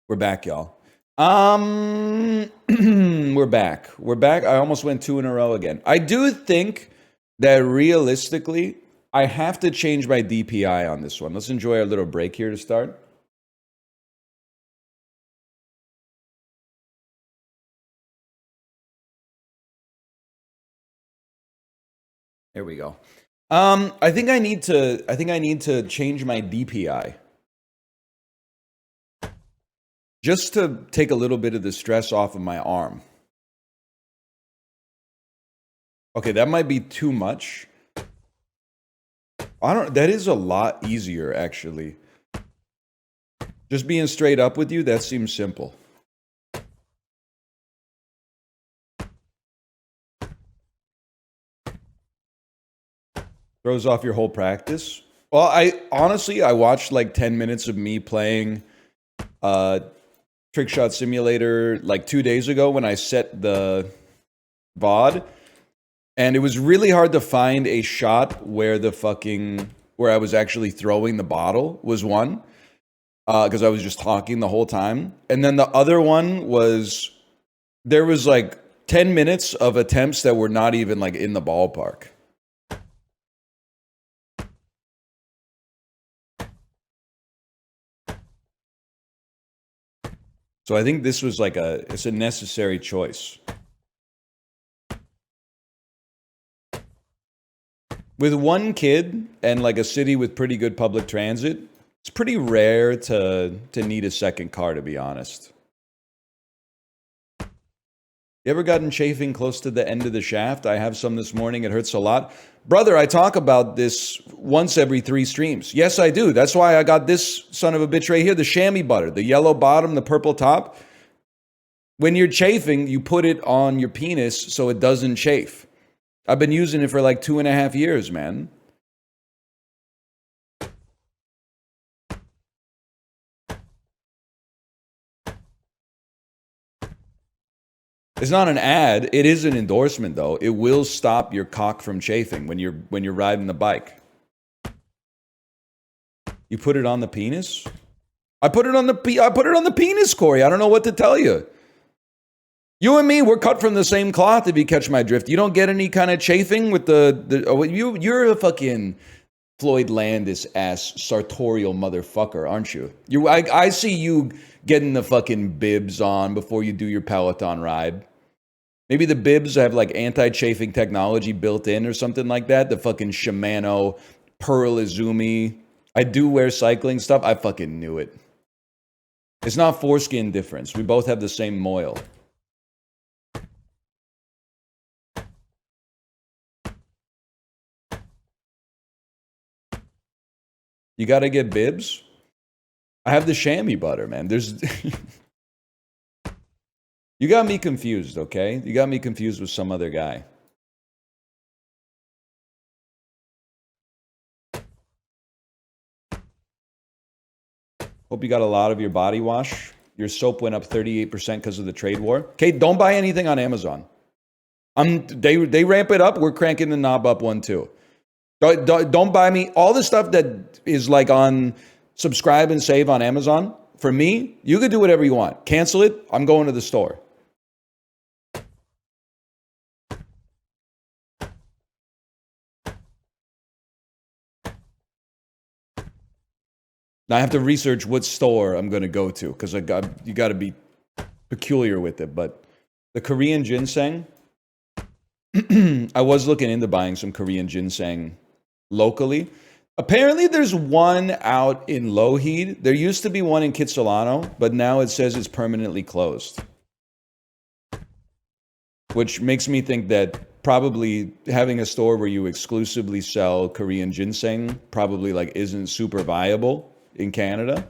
We're back, y'all. We're back. We're back. I almost went 2 in a row again. I do think that realistically, I have to change my DPI on this one. Let's enjoy our little break here to start. There we go. I think I need to change my DPI. Just to take a little bit of the stress off of my arm. Okay, that might be too much. That is a lot easier, actually. Just being straight up with you, that seems simple. Throws off your whole practice. Well, I watched like 10 minutes of me playing Trick Shot Simulator like 2 days ago when I set the VOD. And it was really hard to find a shot where I was actually throwing the bottle was one. Because I was just talking the whole time. And then the other one was, there was like 10 minutes of attempts that were not even like in the ballpark. So I think this was like it's a necessary choice. With one kid and like a city with pretty good public transit, it's pretty rare to need a second car, to be honest. You ever gotten chafing close to the end of the shaft? I have some this morning. It hurts a lot. Brother, I talk about this once every 3 streams. Yes, I do. That's why I got this son of a bitch right here, the chamois butter, the yellow bottom, the purple top. When you're chafing, you put it on your penis so it doesn't chafe. I've been using it for like 2.5 years, man. It's not an ad. It is an endorsement, though. It will stop your cock from chafing when you're riding the bike. You put it on the penis? I put it on the penis, Corey. I don't know what to tell you. You and me, we're cut from the same cloth, if you catch my drift. You don't get any kind of chafing with you're a fucking Floyd Landis ass sartorial motherfucker, aren't you? I see you getting the fucking bibs on before you do your Peloton ride. Maybe the bibs have like anti-chafing technology built in or something like that. The fucking Shimano Pearl Izumi. I do wear cycling stuff. I fucking knew it. It's not foreskin difference. We both have the same moil. You got to get bibs? I have the chamois butter, man. You got me confused, okay? You got me confused with some other guy. Hope you got a lot of your body wash. Your soap went up 38% because of the trade war. Okay, don't buy anything on Amazon. They ramp it up. We're cranking the knob up one too. Don't buy me all the stuff that is like on subscribe and save on Amazon. For me, you could do whatever you want. Cancel it. I'm going to the store. Now I have to research what store I'm going to go to because you got to be peculiar with it. But the Korean ginseng, I was looking into buying some Korean ginseng locally. Apparently there's one out in Lougheed. There used to be one in Kitsilano, but now it says it's permanently closed. Which makes me think that probably having a store where you exclusively sell Korean ginseng probably like isn't super viable in Canada.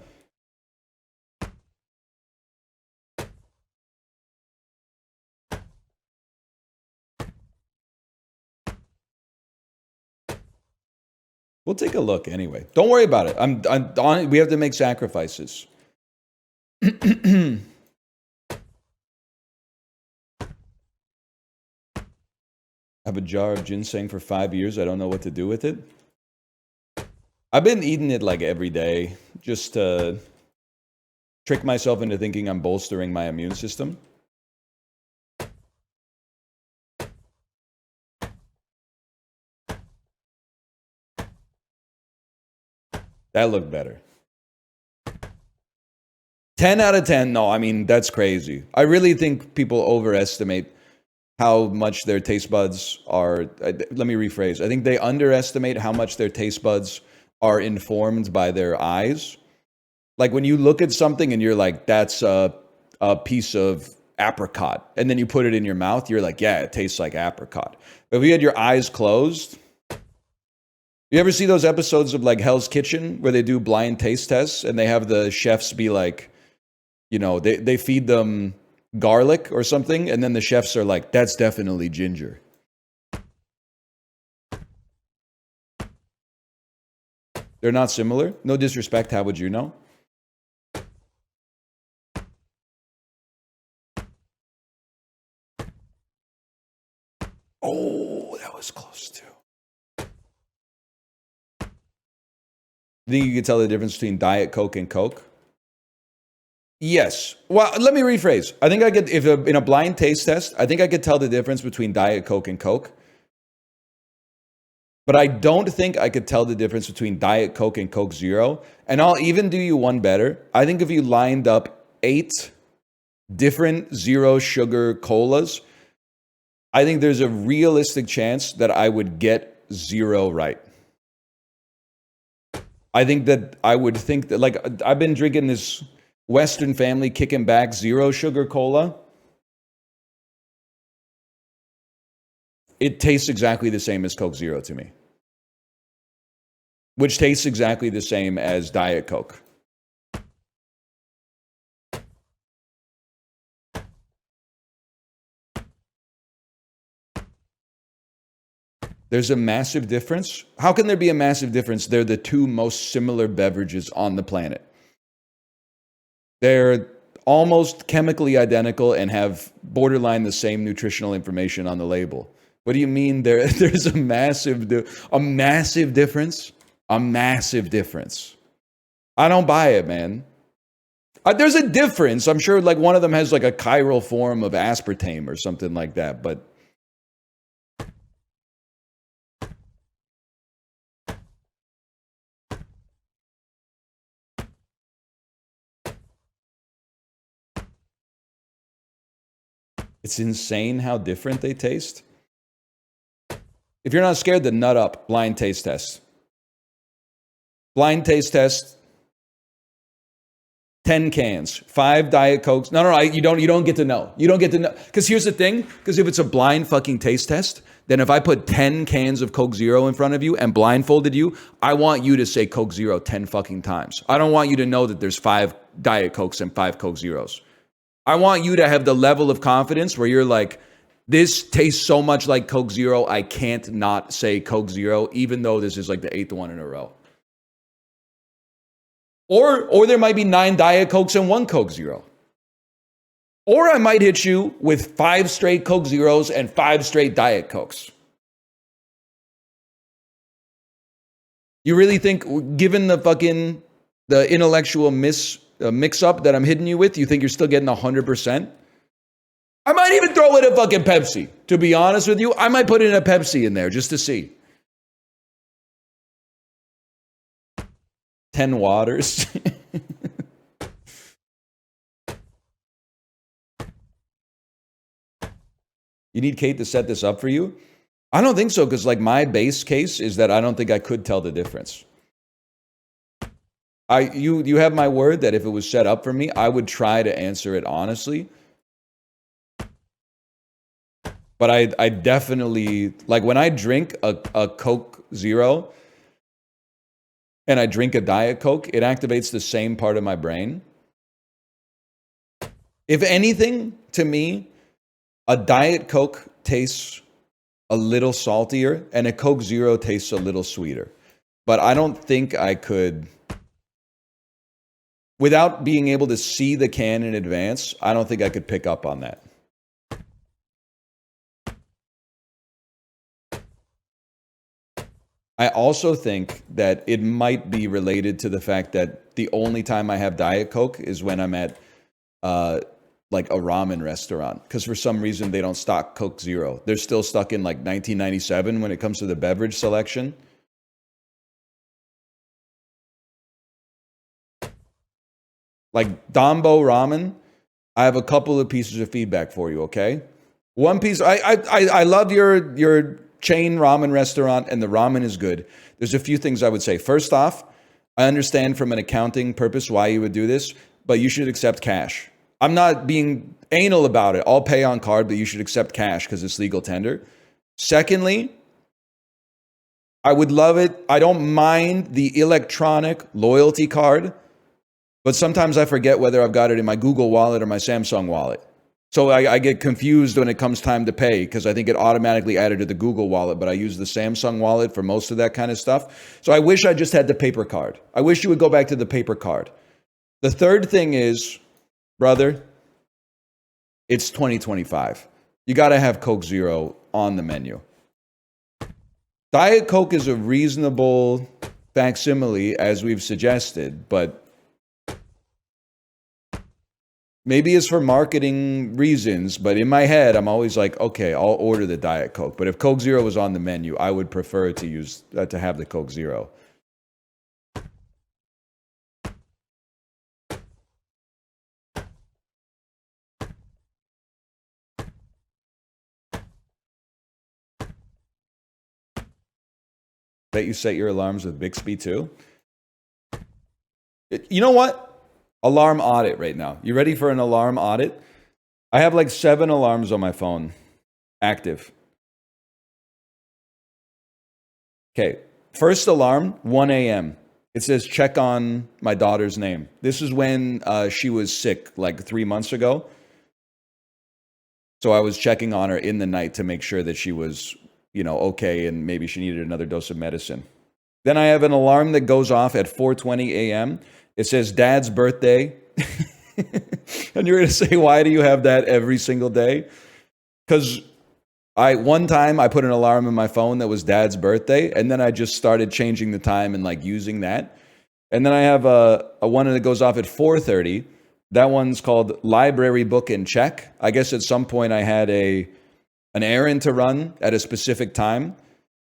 We'll take a look anyway. Don't worry about it. I'm on it. We have to make sacrifices. I have a jar of ginseng for 5 years. I don't know what to do with it. I've been eating it like every day just to trick myself into thinking I'm bolstering my immune system. That looked better. 10 out of 10. No, I mean, that's crazy. I really think people overestimate how much their taste buds are. Let me rephrase. I think they underestimate how much their taste buds are informed by their eyes. Like when you look at something and you're like, that's a piece of apricot. And then you put it in your mouth, you're like, yeah, it tastes like apricot. But if you had your eyes closed, you ever see those episodes of like Hell's Kitchen where they do blind taste tests and they have the chefs be like, you know, they feed them garlic or something, and then the chefs are like, that's definitely ginger. They're not similar. No disrespect, how would you know? Oh, that was close too. Think you could tell the difference between Diet Coke and Coke? Yes. Well, let me rephrase. I think I could, if in a blind taste test, I think I could tell the difference between Diet Coke and Coke. But I don't think I could tell the difference between Diet Coke and Coke Zero. And I'll even do you one better. I think if you lined up 8 different zero sugar colas, I think there's a realistic chance that I would get 0 right. I think that I would think that, like, I've been drinking this Western Family Kicking Back zero sugar cola. It tastes exactly the same as Coke Zero to me, which tastes exactly the same as Diet Coke. There's a massive difference. How can there be a massive difference? They're the two most similar beverages on the planet. They're almost chemically identical and have borderline the same nutritional information on the label. What do you mean there's a massive difference? A massive difference. I don't buy it, man. There's a difference. I'm sure like one of them has like a chiral form of aspartame or something like that, but it's insane how different they taste. If you're not scared, then nut up. Blind taste test. Blind taste test. 10 cans, 5 Diet Cokes. No, you don't get to know. You don't get to know. Because here's the thing. Because if it's a blind fucking taste test, then if I put 10 cans of Coke Zero in front of you and blindfolded you, I want you to say Coke Zero 10 fucking times. I don't want you to know that there's 5 Diet Cokes and 5 Coke Zeros. I want you to have the level of confidence where you're like, this tastes so much like Coke Zero, I can't not say Coke Zero, even though this is like the 8th one in a row. Or there might be 9 Diet Cokes and 1 Coke Zero. Or I might hit you with 5 straight Coke Zeros and 5 straight Diet Cokes. You really think, given the intellectual mix-up that I'm hitting you with, you think you're still getting 100%? I might even throw in a fucking Pepsi. To be honest with you, I might put in a Pepsi in there just to see. 10 waters. You need Kate to set this up for you? I don't think so, because like my base case is that I don't think I could tell the difference. You have my word that if it was set up for me, I would try to answer it honestly. But I definitely, like when I drink a Coke Zero and I drink a Diet Coke, it activates the same part of my brain. If anything, to me, a Diet Coke tastes a little saltier and a Coke Zero tastes a little sweeter. But I don't think I could, without being able to see the can in advance, I don't think I could pick up on that. I also think that it might be related to the fact that the only time I have Diet Coke is when I'm at like a ramen restaurant, because for some reason they don't stock Coke Zero. They're still stuck in like 1997 when it comes to the beverage selection. Like Dombo Ramen, I have a couple of pieces of feedback for you, okay? One piece, I love your chain ramen restaurant, and the ramen is good. There's a few things I would say. First off, I understand from an accounting purpose why you would do this, but you should accept cash. I'm not being anal about it. I'll pay on card, but you should accept cash because it's legal tender. Secondly, I would love it. I don't mind the electronic loyalty card, but sometimes I forget whether I've got it in my Google Wallet or my Samsung Wallet. So I get confused when it comes time to pay because I think it automatically added to the Google Wallet, but I use the Samsung Wallet for most of that kind of stuff. So I wish I just had the paper card. I wish you would go back to the paper card. The third thing is, brother, it's 2025. You got to have Coke Zero on the menu. Diet Coke is a reasonable facsimile, as we've suggested, but maybe it's for marketing reasons, but in my head, I'm always like, okay, I'll order the Diet Coke. But if Coke Zero was on the menu, I would prefer to use to have the Coke Zero. Bet you set your alarms with Bixby too. You know what? Alarm audit right now. You ready for an alarm audit? I have like 7 alarms on my phone active. Okay, first alarm, 1 a.m. It says check on my daughter's name. This is when she was sick like 3 months ago. So I was checking on her in the night to make sure that she was, okay, and maybe she needed another dose of medicine. Then I have an alarm that goes off at 4:20 a.m. It says Dad's birthday. And you're going to say, why do you have that every single day? Because one time I put an alarm in my phone that was Dad's birthday, and then I just started changing the time and like using that. And then I have a one that goes off at 4:30. That one's called Library Book and Check. I guess at some point I had an errand to run at a specific time,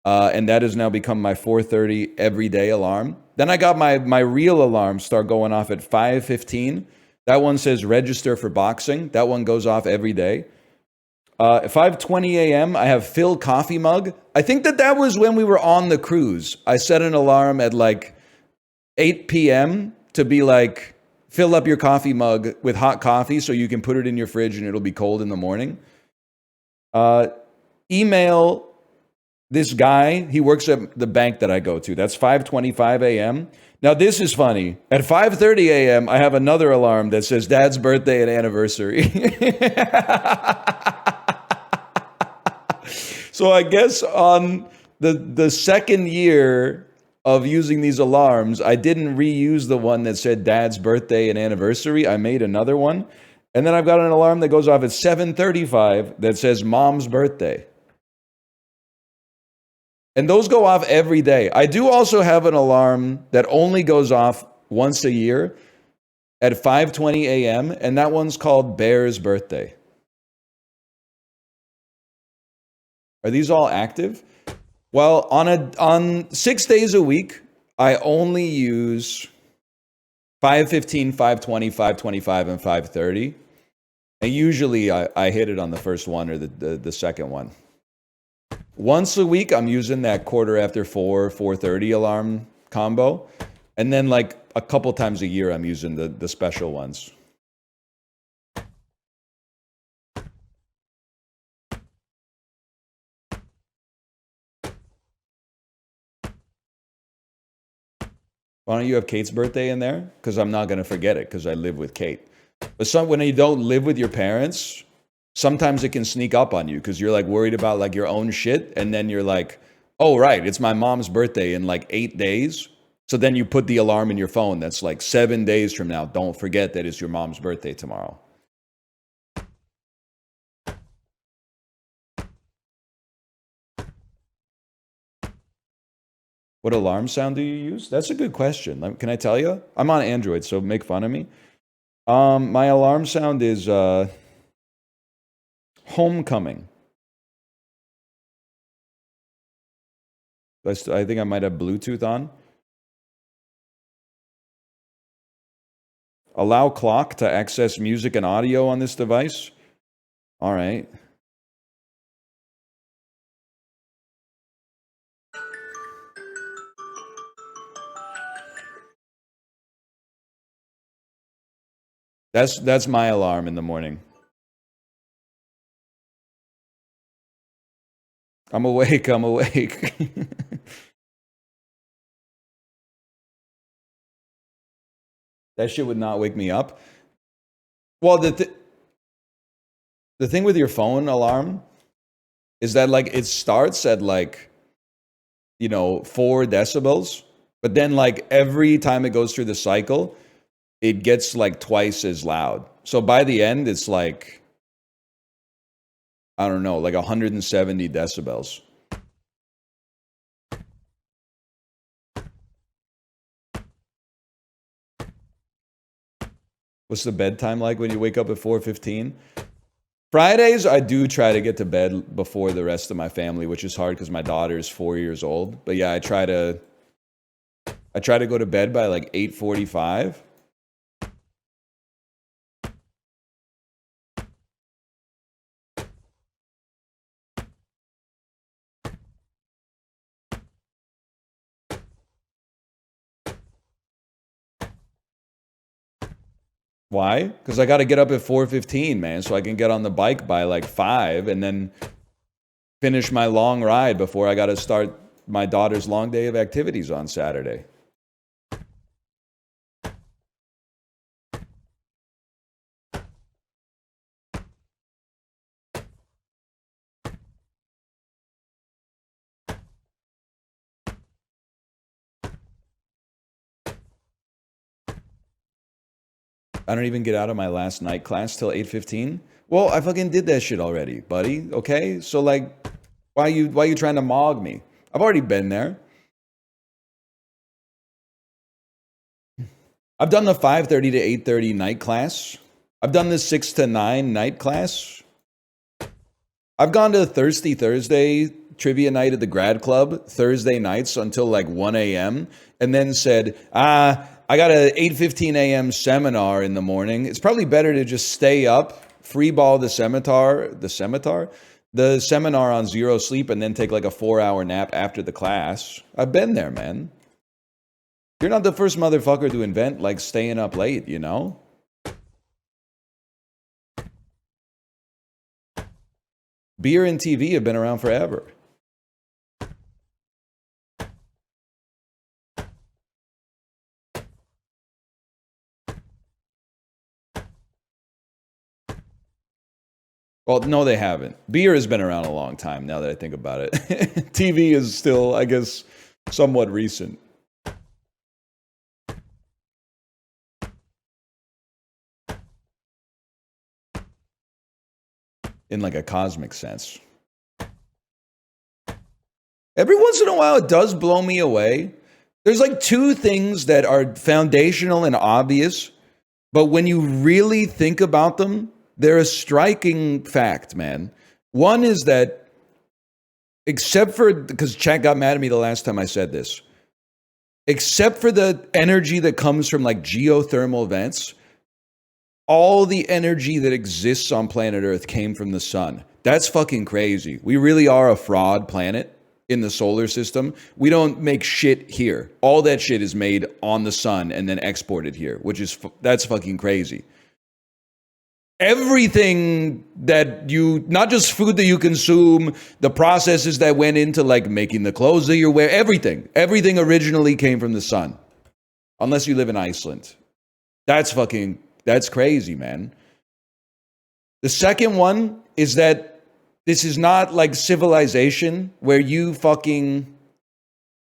and that has now become my 4:30 everyday alarm. Then I got my real alarm start going off at 5:15. That one says register for boxing. That one goes off every day. At 5:20 a.m., I have Phil coffee mug. I think that was when we were on the cruise. I set an alarm at like 8 p.m. to be like, fill up your coffee mug with hot coffee so you can put it in your fridge and it'll be cold in the morning. Email this guy. He works at the bank that I go to. That's 5:25 a.m. Now, this is funny. At 5:30 a.m., I have another alarm that says Dad's birthday and anniversary. So I guess on the second year of using these alarms, I didn't reuse the one that said Dad's birthday and anniversary. I made another one. And then I've got an alarm that goes off at 7:35 that says Mom's birthday. And those go off every day. I do also have an alarm that only goes off once a year at 5:20 a.m., and that one's called Bear's birthday. Are these all active? Well, on 6 days a week, I only use 5:15, 5:20, 5:25, and 5:30. And usually I hit it on the first one or the second one. Once a week, I'm using that 4:15, 4:30 alarm combo. And then like a couple times a year, I'm using the special ones. Why don't you have Kate's birthday in there? Because I'm not going to forget it because I live with Kate. But when you don't live with your parents, sometimes it can sneak up on you because you're like worried about like your own shit. And then you're like, oh, right, it's my mom's birthday in like 8 days. So then you put the alarm in your phone that's like 7 days from now. Don't forget that it's your mom's birthday tomorrow. What alarm sound do you use? That's a good question. Can I tell you? I'm on Android, so make fun of me. My alarm sound is homecoming. I think I might have Bluetooth on. Allow clock to access music and audio on this device. All right. That's my alarm in the morning. I'm awake. I'm awake. That shit would not wake me up. Well, the thing with your phone alarm is that like it starts at like 4 decibels, but then like every time it goes through the cycle, it gets like twice as loud. So by the end, it's like, I don't know, like 170 decibels. What's the bedtime like when you wake up at 4:15? Fridays, I do try to get to bed before the rest of my family, which is hard because my daughter is 4 years old. But yeah, I try to go to bed by like 8:45. Why? Because I got to get up at 4:15, man, so I can get on the bike by like 5 and then finish my long ride before I got to start my daughter's long day of activities on Saturday. I don't even get out of my last night class till 8:15. Well, I fucking did that shit already, buddy. Okay? So like why you trying to mog me? I've already been there. I've done the 5:30 to 8:30 night class. I've done the 6 to 9 night class. I've gone to Thirsty Thursday trivia night at the grad club Thursday nights until like 1 a.m. and then said, I got a 8:15 a.m. seminar in the morning. It's probably better to just stay up, free ball the seminar on zero sleep, and then take like a 4-hour nap after the class. I've been there, man. You're not the first motherfucker to invent like staying up late, you know? Beer and TV have been around forever. Well, no, they haven't. Beer has been around a long time now that I think about it. TV is still, I guess, somewhat recent. In like a cosmic sense. Every once in a while, it does blow me away. There's like 2 things that are foundational and obvious, but when you really think about them, they're a striking fact, man. One is that, except for, because chat got mad at me the last time I said this, except for the energy that comes from like geothermal vents, all the energy that exists on planet Earth came from the sun. That's fucking crazy. We really are a fraud planet in the solar system. We don't make shit here. All that shit is made on the sun and then exported here, that's fucking crazy. Everything that not just food that you consume, the processes that went into like making the clothes that you wear, everything originally came from the sun. Unless you live in Iceland. That's crazy, man. The second one is that this is not like civilization where you fucking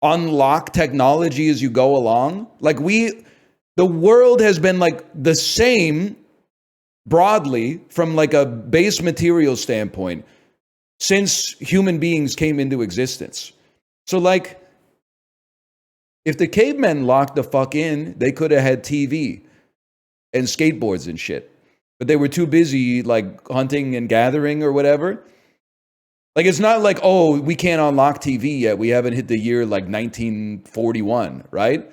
unlock technology as you go along. Like the world has been like the same broadly from like a base material standpoint since human beings came into existence. So like If the cavemen locked the fuck in, they could have had TV and skateboards and shit. But they were too busy like hunting and gathering or whatever. Like it's not like, oh, we can't unlock TV yet. We haven't hit the year like 1941, right?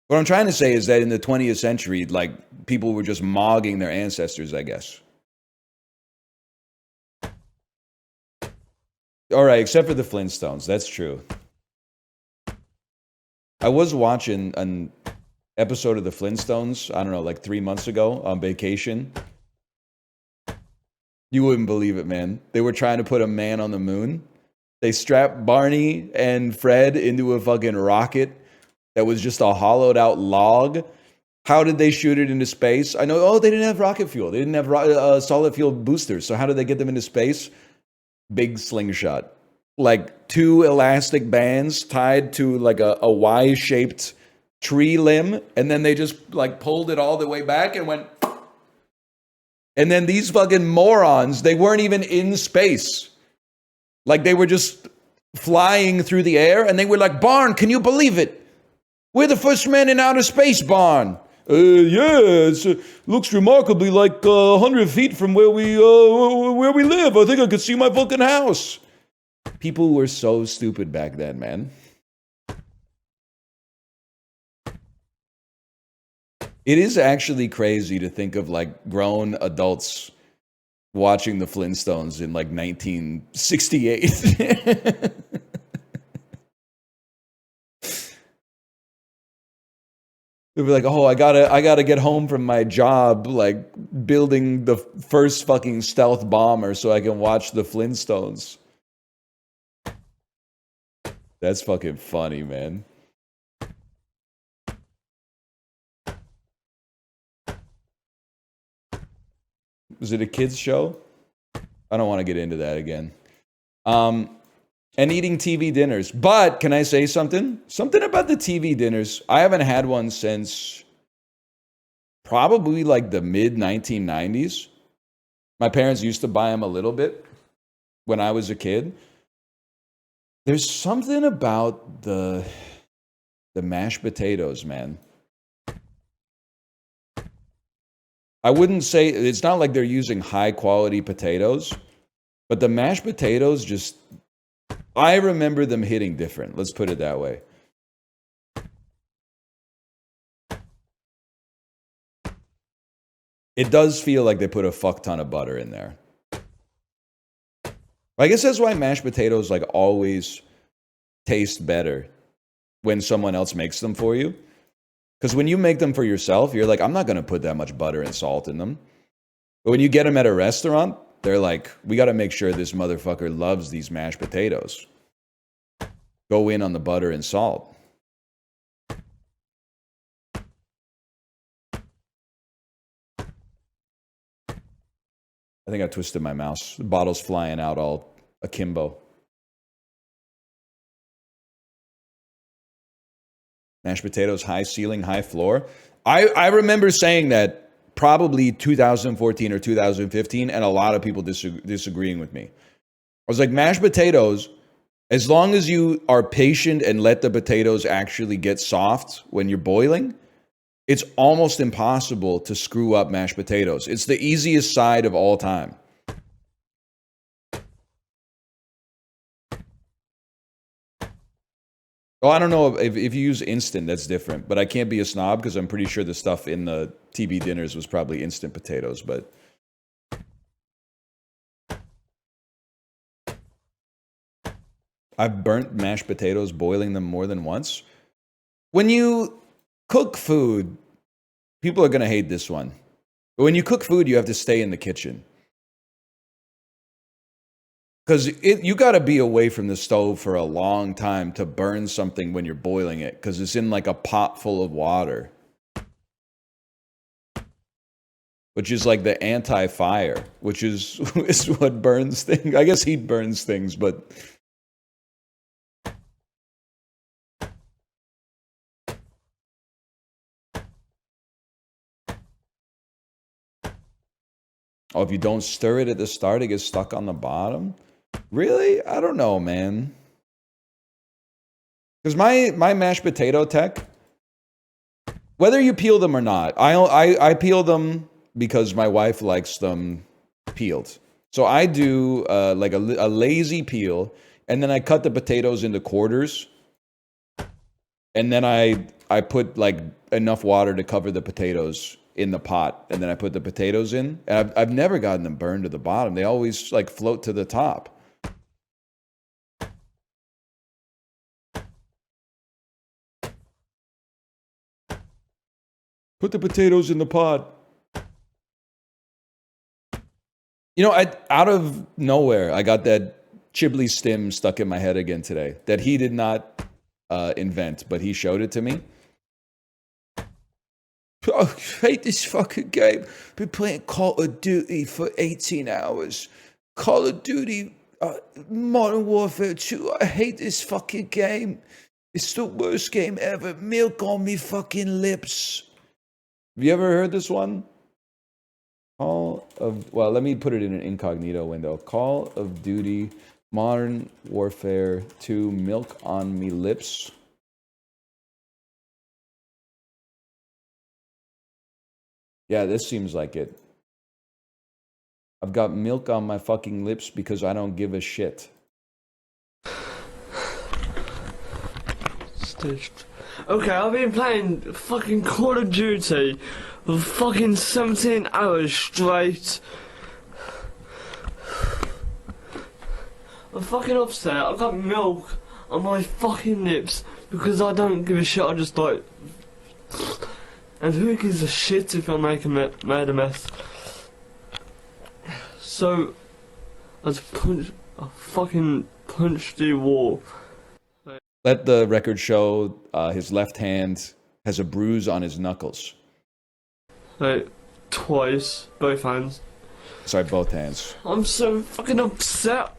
What I'm trying to say is that in the 20th century, like people were just mogging their ancestors, I guess. All right, except for the Flintstones. That's true. I was watching an episode of the Flintstones, I don't know, like 3 months ago on vacation. You wouldn't believe it, man. They were trying to put a man on the moon. They strapped Barney and Fred into a fucking rocket that was just a hollowed out log. How did they shoot it into space? I know, oh, they didn't have rocket fuel. They didn't have solid fuel boosters. So how did they get them into space? Big slingshot. Like 2 elastic bands tied to like a Y-shaped tree limb. And then they just like pulled it all the way back and went. And then these fucking morons, they weren't even in space. Like they were just flying through the air. And they were like, Barn, can you believe it? We're the first men in outer space, Barn. Yeah, it looks remarkably like 100 feet from where we live. I think I could see my fucking house. People were so stupid back then, man. It is actually crazy to think of like grown adults watching the Flintstones in like 1968. They'd be like, oh, I gotta get home from my job, like building the first fucking stealth bomber so I can watch the Flintstones. That's fucking funny, man. Was it a kids show? I don't want to get into that again. And eating TV dinners. But can I say something? Something about the TV dinners. I haven't had one since probably like the mid 1990s. My parents used to buy them a little bit when I was a kid. There's something about the mashed potatoes, man. I wouldn't say, it's not like they're using high quality potatoes, but the mashed potatoes just, I remember them hitting different. Let's put it that way. It does feel like they put a fuck ton of butter in there. I guess that's why mashed potatoes like always taste better when someone else makes them for you. Because when you make them for yourself, you're like, I'm not going to put that much butter and salt in them. But when you get them at a restaurant, they're like, we got to make sure this motherfucker loves these mashed potatoes. Go in on the butter and salt. I think I twisted my mouse. The bottle's flying out all akimbo. Mashed potatoes, high ceiling, high floor. I remember saying that probably 2014 or 2015, and a lot of people disagreeing with me. I was like, mashed potatoes, as long as you are patient and let the potatoes actually get soft when you're boiling, it's almost impossible to screw up mashed potatoes. It's the easiest side of all time. Oh, I don't know if you use instant, that's different. But I can't be a snob because I'm pretty sure the stuff in the TV dinners was probably instant potatoes. But I've burnt mashed potatoes boiling them more than once. When you cook food, people are going to hate this one. But when you cook food, you have to stay in the kitchen. Because you got to be away from the stove for a long time to burn something when you're boiling it. Because it's in like a pot full of water. Which is like the anti-fire. Which is what burns things. I guess heat burns things, but... Oh, if you don't stir it at the start, it gets stuck on the bottom? Really? I don't know, man. Because my mashed potato tech, whether you peel them or not, I peel them because my wife likes them peeled. So I do like a lazy peel, and then I cut the potatoes into quarters, and then I put like enough water to cover the potatoes in the pot, and then I put the potatoes in. And I've never gotten them burned to the bottom. They always like float to the top. Put the potatoes in the pot. You know, out of nowhere, I got that Chiblee stim stuck in my head again today that he did not invent, but he showed it to me. Oh, I hate this fucking game. Been playing Call of Duty for 18 hours. Call of Duty Modern Warfare 2. I hate this fucking game. It's the worst game ever. Milk on me fucking lips. Have you ever heard this one? Well, let me put it in an incognito window. Call of Duty Modern Warfare 2 Milk on Me Lips. Yeah, this seems like it. I've got milk on my fucking lips because I don't give a shit. Okay, I've been playing fucking Call of Duty for fucking 17 hours straight. I'm fucking upset. I've got milk on my fucking lips because I don't give a shit. I just like... And who gives a shit if I made a mess? So, I fucking punched the wall. Let the record show his left hand has a bruise on his knuckles. Like, twice, both hands. Sorry, both hands. I'm so fucking upset.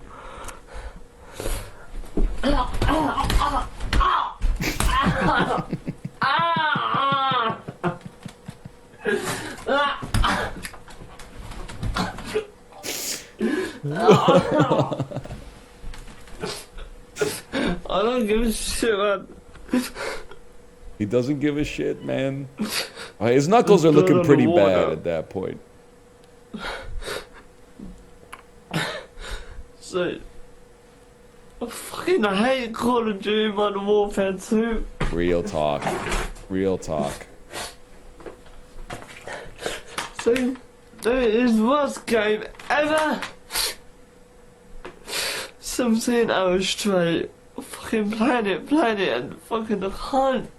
I don't give a shit, man. He doesn't give a shit, man. His knuckles are looking pretty bad at that point. So, I fucking hate Call of Duty Modern Warfare 2. Real talk. Real talk. So, it is the worst game ever. 17 hours straight. Fucking playing it, and fucking I can't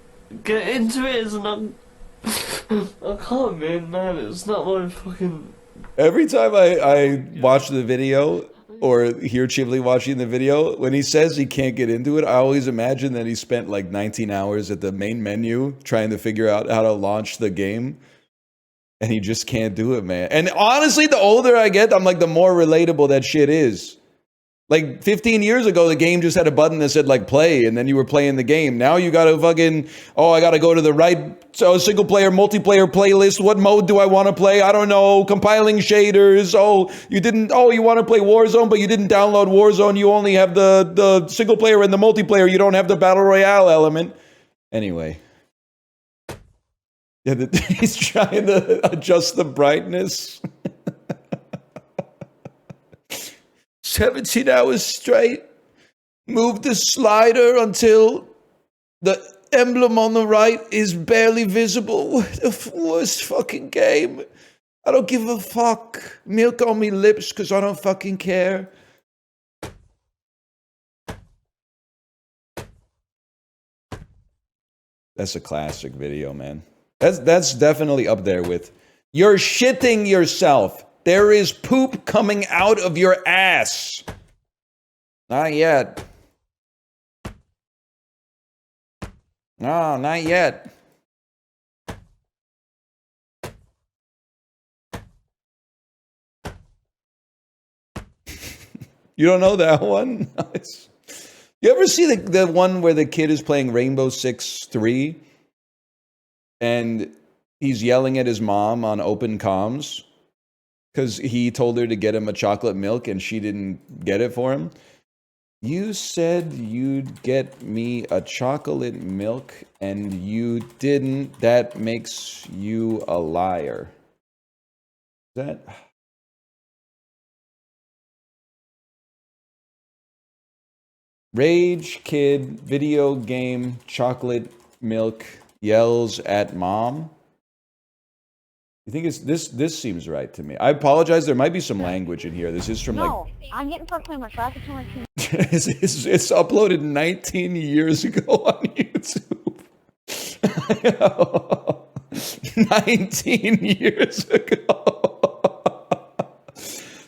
get into it, and I can't, man, it's not my fucking... Every time I watch the video or hear Chiblee watching the video, when he says he can't get into it, I always imagine that he spent like 19 hours at the main menu trying to figure out how to launch the game, and he just can't do it, man. And honestly, the older I get, I'm like, the more relatable that shit is. Like 15 years ago, the game just had a button that said like play, and then you were playing the game. Now you gotta fucking, I gotta go to the right single player, multiplayer playlist. What mode do I want to play? I don't know. Compiling shaders. You want to play Warzone, but you didn't download Warzone. You only have the single player and the multiplayer. You don't have the battle royale element. Anyway. Yeah, he's trying to adjust the brightness. 17 hours straight. Move the slider until the emblem on the right is barely visible. The worst fucking game. I don't give a fuck. Milk on me lips because I don't fucking care. That's a classic video, man. That's definitely up there with, you're shitting yourself. There is poop coming out of your ass. Not yet. No, not yet. You don't know that one? Nice. You ever see the one where the kid is playing Rainbow Six 3 and he's yelling at his mom on open comms because he told her to get him a chocolate milk and she didn't get it for him? You said you'd get me a chocolate milk and you didn't. That makes you a liar. That... Rage kid, video game, chocolate milk, yells at mom. You think it's this seems right to me. I apologize, there might be some language in here. This is from No, I'm getting for clean so I can turn my it's uploaded 19 years ago on YouTube. 19 years ago.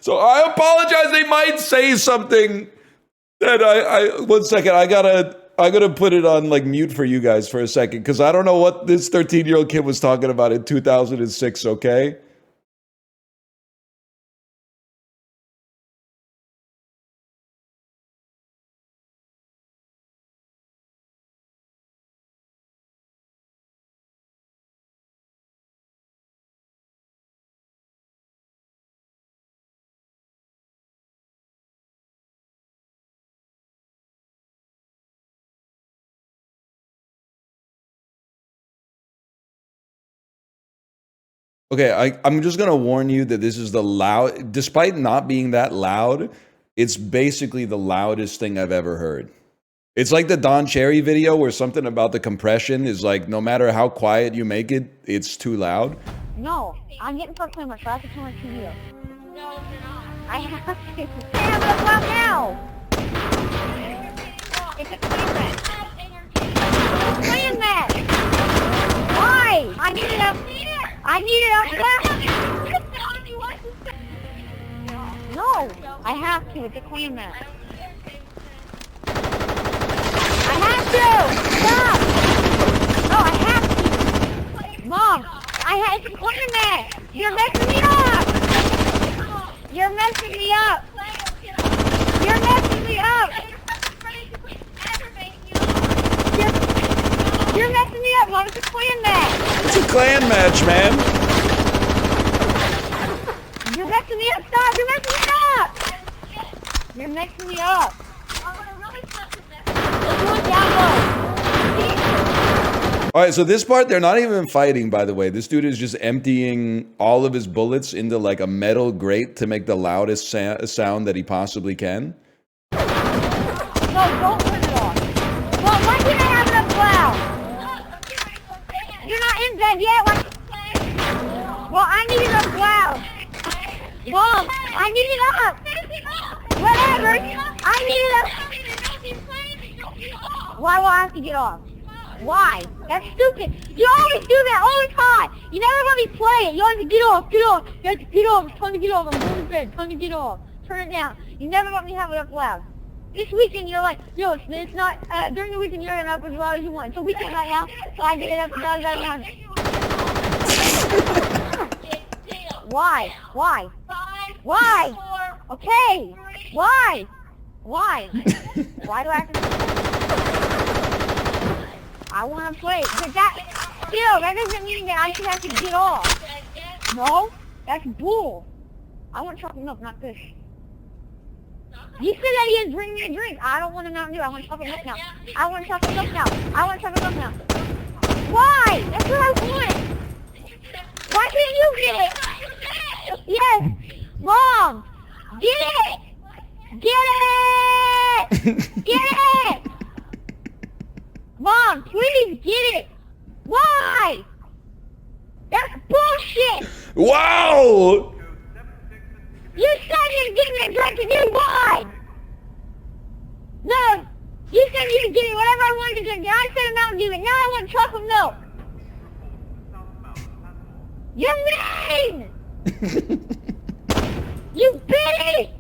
So I apologize, they might say something that I 1 second, I gotta put it on like mute for you guys for a second, because I don't know what this 13-year-old kid was talking about in 2006, okay? Okay, I'm just gonna warn you that this is the loud, despite not being that loud, it's basically the loudest thing I've ever heard. It's like the Don Cherry video where something about the compression is like, no matter how quiet you make it, it's too loud. No, I'm getting for clean so I can turn my TV up. No, you're not. I have to. Damn, look out now! It's a clean match. Clean match! Why? I need it up. I need it up. No, I have to. It's a clean match. I have to! Stop! No, I have to! Mom, it's a clean match! You're messing me up! You're messing me up! You're messing me up! You're messing me up, Mom. It's a clan match. It's a clan match, man. You're messing me up. Stop. You're messing me up. You're messing me up. Let's do it down low. All right, so this part, they're not even fighting, by the way. This dude is just emptying all of his bullets into like a metal grate to make the loudest sound that he possibly can. No, don't turn it off. Well, why can't I have it up loud? You're not in bed yet. Well, I need it up loud. Mom, I need it up. Whatever. I need it up. Why will I have to get off? Why? That's stupid. You always do that all the time. You never let me play it. You always get off, get off. You have to get off. It's time to get off. I'm going to bed. Time to get off. Turn it down. You never let me have it up loud. This weekend you're like, yo, it's not, during the weekend you're up as loud as you want. So weekend right now, so I get it up as loud as I want. Why? Why? Why? Okay. Why? Why? Why do I have to... I want to play. But that, still, that doesn't mean that I should have to get off. No? That's bull. I want chocolate milk, not this. You said that he didn't bring me a drink. I don't want a Mountain Dew. I want chocolate milk now. I want chocolate milk now. I want chocolate milk now. Why? That's what I want. Why can't you get it? Yes. Mom. Get it. Get it. Get it. Mom, please get it. Why? That's bullshit. Wow. You said you'd give me a drink and you lied! No! You said you'd give me whatever I wanted to drink, and I said a Mountain Dew, and now I want chocolate milk! You're mean! You bitch!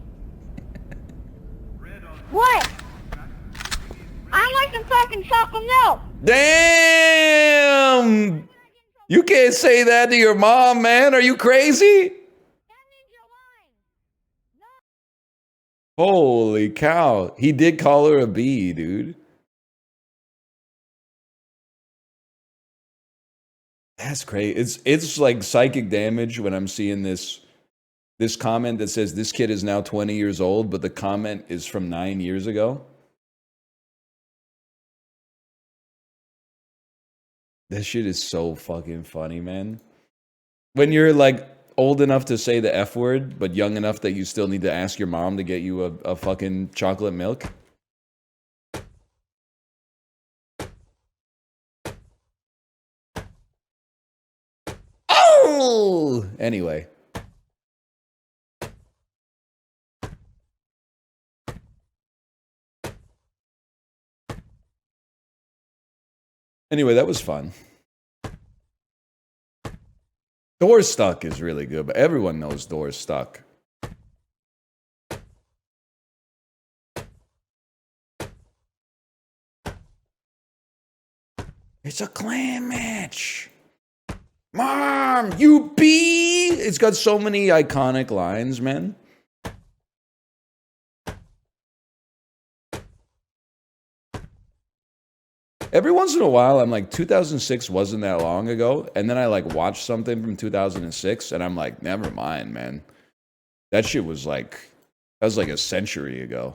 What? I want some fucking chocolate milk! Damn! You can't say that to your mom, man. Are you crazy? Holy cow. He did call her a bee, dude. That's crazy. It's like psychic damage when I'm seeing this this comment that says this kid is now 20 years old, but the comment is from 9 years ago. That shit is so fucking funny, man. When you're like old enough to say the F word, but young enough that you still need to ask your mom to get you a fucking chocolate milk. Oh! Anyway. Anyway, that was fun. Door Stuck is really good, but everyone knows Door Stuck. It's a clan match. Mom, you be. It's got so many iconic lines, man. Every once in a while, I'm like, 2006 wasn't that long ago. And then I like watched something from 2006 and I'm like, never mind, man. That shit was like, that was like a century ago.